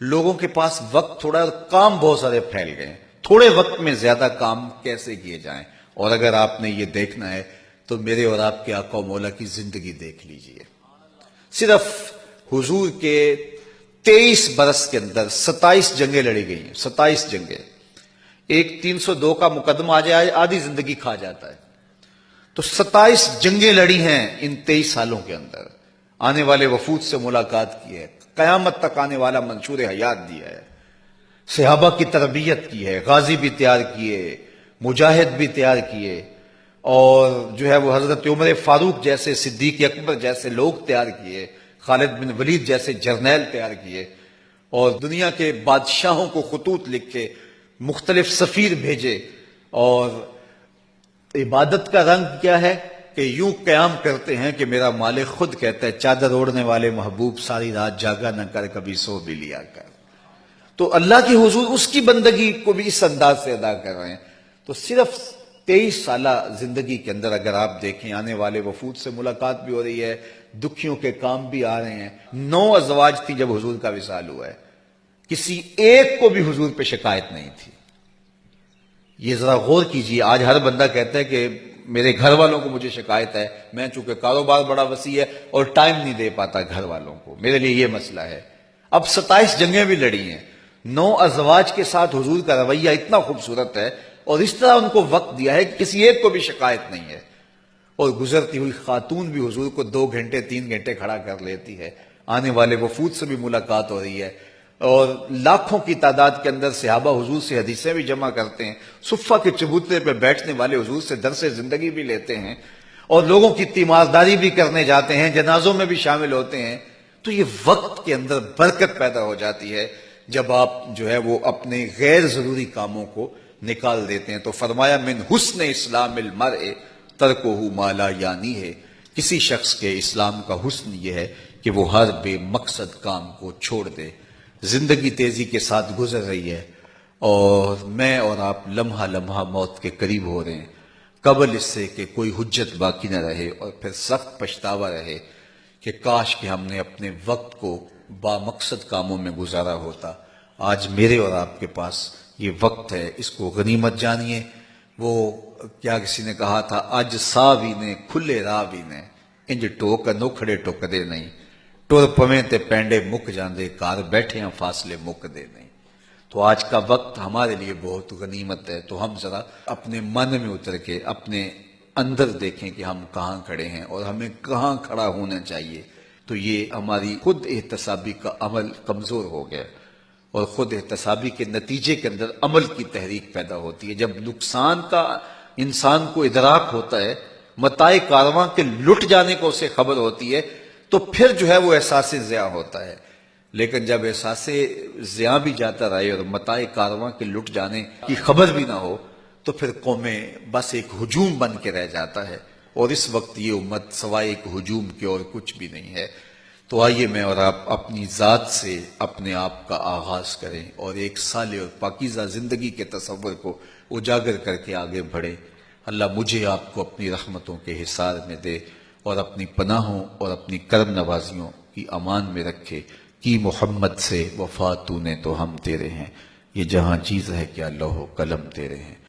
لوگوں کے پاس وقت تھوڑا اور کام بہت سارے پھیل گئے ہیں. تھوڑے وقت میں زیادہ کام کیسے کیے جائیں. اور اگر آپ نے یہ دیکھنا ہے تو میرے اور آپ کے آقا و مولا کی زندگی دیکھ لیجئے. صرف حضور کے 23 برس کے اندر 27 جنگیں لڑی گئی ہیں. 27 جنگیں. ایک 302 کا مقدمہ آ جائے آدھی زندگی کھا جاتا ہے. تو 27 جنگیں لڑی ہیں ان 23 سالوں کے اندر. آنے والے وفود سے ملاقات کی ہے. قیامت تک آنے والا منشور حیات دیا ہے. صحابہ کی تربیت کی ہے. غازی بھی تیار کیے, مجاہد بھی تیار کیے, اور جو ہے وہ حضرت عمر فاروق جیسے, صدیق اکبر جیسے لوگ تیار کیے, خالد بن ولید جیسے جرنیل تیار کیے, اور دنیا کے بادشاہوں کو خطوط لکھ کے مختلف سفیر بھیجے. اور عبادت کا رنگ کیا ہے کہ یوں قیام کرتے ہیں کہ میرا مالک خود کہتا ہے چادر اوڑھنے والے محبوب ساری رات جاگا نہ کر, کبھی سو بھی لیا کر. تو اللہ کی حضور اس کی بندگی کو بھی اس انداز سے ادا کر رہے ہیں. تو صرف 23 سالہ زندگی کے اندر اگر آپ دیکھیں, آنے والے وفود سے ملاقات بھی ہو رہی ہے, دکھیوں کے کام بھی آ رہے ہیں. 9 ازواج تھی جب حضور کا وصال ہوا ہے. کسی ایک کو بھی حضور پہ شکایت نہیں تھی. یہ ذرا غور کیجئے. آج ہر بندہ کہتا ہے کہ میرے گھر والوں کو مجھے شکایت ہے, میں چونکہ کاروبار بڑا وسیع ہے اور ٹائم نہیں دے پاتا گھر والوں کو, میرے لیے یہ مسئلہ ہے. اب 27 جنگیں بھی لڑی ہیں. 9 ازواج کے ساتھ حضور کا رویہ اتنا خوبصورت ہے, اور اس طرح ان کو وقت دیا ہے کہ کسی ایک کو بھی شکایت نہیں ہے. اور گزرتی ہوئی خاتون بھی حضور کو 2 گھنٹے 3 گھنٹے کھڑا کر لیتی ہے. آنے والے وفود سے بھی ملاقات ہو رہی ہے, اور لاکھوں کی تعداد کے اندر صحابہ حضور سے حدیثیں بھی جمع کرتے ہیں. صفہ کے چبوترے پہ بیٹھنے والے حضور سے درس زندگی بھی لیتے ہیں, اور لوگوں کی تیمارداری بھی کرنے جاتے ہیں, جنازوں میں بھی شامل ہوتے ہیں. تو یہ وقت کے اندر برکت پیدا ہو جاتی ہے جب آپ جو ہے وہ اپنے غیر ضروری کاموں کو نکال دیتے ہیں. تو فرمایا من حسن اسلام المرء ترکہ ما لا یعنی ہے. کسی شخص کے اسلام کا حسن یہ ہے کہ وہ ہر بے مقصد کام کو چھوڑ دے. زندگی تیزی کے ساتھ گزر رہی ہے, اور میں اور آپ لمحہ لمحہ موت کے قریب ہو رہے ہیں. قبل اس سے کہ کوئی حجت باقی نہ رہے اور پھر سخت پچھتاوا رہے کہ کاش کہ ہم نے اپنے وقت کو با مقصد کاموں میں گزارا ہوتا. آج میرے اور آپ کے پاس یہ وقت ہے, اس کو غنیمت جانیے. وہ کیا کسی نے کہا تھا, اج سا بھی نے کھلے راہ بھی نے, انج ٹوک نو کھڑے ٹوکدے نہیں, ٹر پویں تے پینڈے مک جاندے, کار بیٹھے ہیں فاصلے مک دے نہیں. تو آج کا وقت ہمارے لیے بہت غنیمت ہے. تو ہم ذرا اپنے من میں اتر کے اپنے اندر دیکھیں کہ ہم کہاں کھڑے ہیں اور ہمیں کہاں کھڑا ہونا چاہیے. تو یہ ہماری خود احتسابی کا عمل کمزور ہو گیا, اور خود احتسابی کے نتیجے کے اندر عمل کی تحریک پیدا ہوتی ہے. جب نقصان کا انسان کو ادراک ہوتا ہے, متاع کارواں کے لٹ جانے کو اسے خبر ہوتی ہے, تو پھر جو ہے وہ احساس ضیاء ہوتا ہے. لیکن جب احساس ضیاء بھی جاتا رہے اور متاع کارواں کے لٹ جانے کی خبر بھی نہ ہو, تو پھر قومیں بس ایک ہجوم بن کے رہ جاتا ہے. اور اس وقت یہ امت سوائے ایک ہجوم کے اور کچھ بھی نہیں ہے. تو آئیے میں اور آپ اپنی ذات سے اپنے آپ کا آغاز کریں, اور ایک صالح اور پاکیزہ زندگی کے تصور کو اجاگر کر کے آگے بڑھیں. اللہ مجھے آپ کو اپنی رحمتوں کے حصار میں دے, اور اپنی پناہوں اور اپنی کرم نوازیوں کی امان میں رکھے. کی محمد سے وفا تو نے تو ہم تیرے ہیں, یہ جہاں چیز ہے کیا لوح و قلم تیرے ہیں.